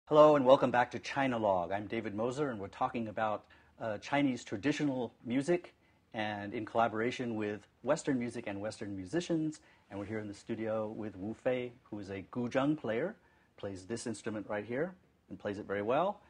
Hello and welcome back to China Log. I'm David Moser and we're talking about Chinese traditional music and in collaboration with Western music and Western musicians. And we're here in the studio with Wufei, who is a guzheng player, plays this instrument right here and plays it very well.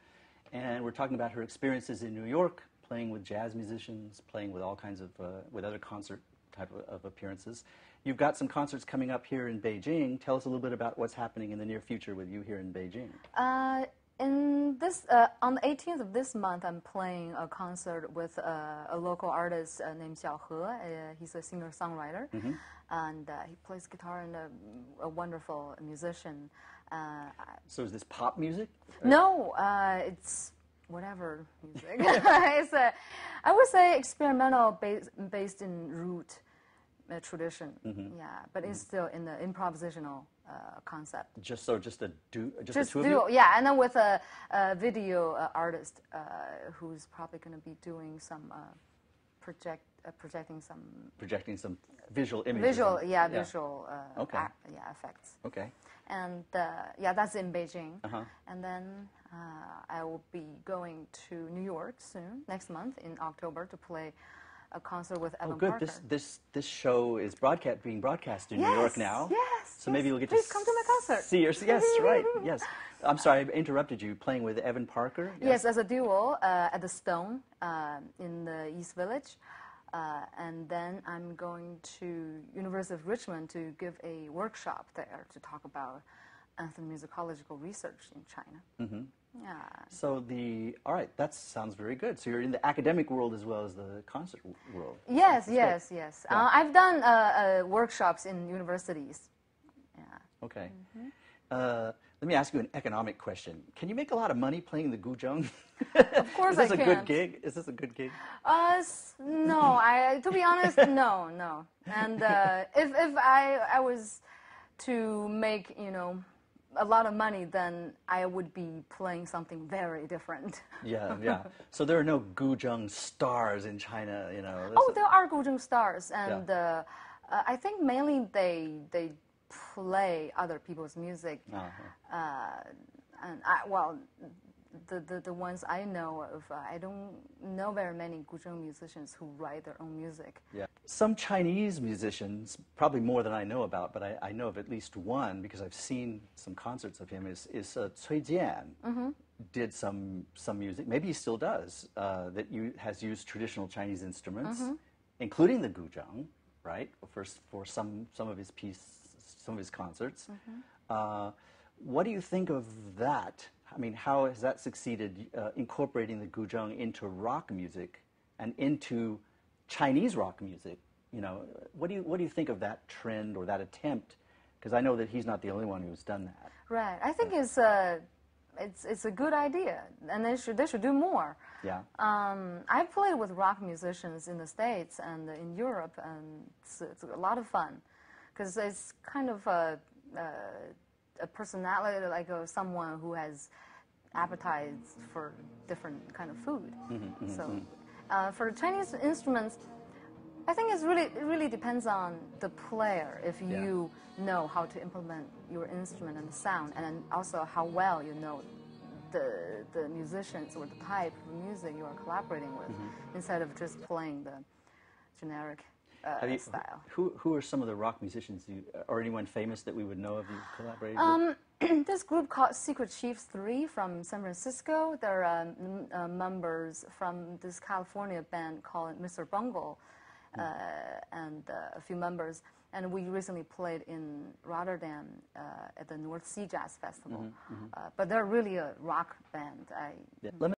And we're talking about her experiences in New York, playing with jazz musicians, playing with all kinds of, with other concert type of appearances. You've got some concerts coming up here in Beijing. Tell us a little bit about what's happening in the near future with you here in Beijing. On the 18th of this month, I'm playing a concert with a local artist named Xiao He. He's a singer-songwriter, and he plays guitar and a wonderful musician. So is this pop music? No, it's whatever music. It's I would say experimental based in root tradition. Yeah, but it's still in the improvisational concept. Just a two of duo, you? yeah, and then with a video artist who's probably going to be doing some projecting some visual images. Visual effects. Okay. And that's in Beijing. And then I will be going to New York soon, next month in October, to play a concert with Evan Parker. This show is being broadcast in New York now. Yes. So maybe you'll get Please to come to my concert. See yes, right. Yes. I'm sorry, I interrupted you. Playing with Evan Parker. Yes, as a duo at the Stone in the East Village. And then I'm going to University of Richmond to give a workshop there to talk about ethnomusicological research in China. Yeah. So all right, that sounds very good. So you're in the academic world as well as the concert world. Yes. Yeah. I've done workshops in universities. Yeah. Okay. Let me ask you an economic question. Can you make a lot of money playing the guzheng? Of course I can. Is this a good gig? Is this a good gig? No. To be honest, no. And if I was to make, a lot of money, then I would be playing something very different. Yeah. So there are no guzheng stars in China, Oh, there are guzheng stars, and I think mainly they play other people's music. And the ones I know of, I don't know very many guzheng musicians who write their own music. Yeah. Some Chinese musicians, probably more than I know about, but I know of at least one because I've seen some concerts of him, is Cui Jian. Did some music, maybe he still does, that has used traditional Chinese instruments, including the guzheng, right, for some of his some of his concerts. What do you think of that? I mean, how has that succeeded incorporating the guzheng into rock music and into Chinese rock music? What do you think of that trend or that attempt? Because I know that he's not the only one who's done that. Right. I think it's a good idea, and they should do more. Yeah. I've played with rock musicians in the States and in Europe, and it's a lot of fun, because it's kind of a personality, like someone who has appetites for different kind of food. So for the Chinese instruments, I think it really depends on the player, if you know how to implement your instrument and the sound, and then also how well you know the musicians or the type of music you are collaborating with, instead of just playing the generic style. Who are some of the rock musicians, or anyone famous that we would know of you collaborated with? This group called Secret Chiefs 3 from San Francisco. They're members from this California band called Mr. Bungle, and a few members. And we recently played in Rotterdam at the North Sea Jazz Festival. But they're really a rock band.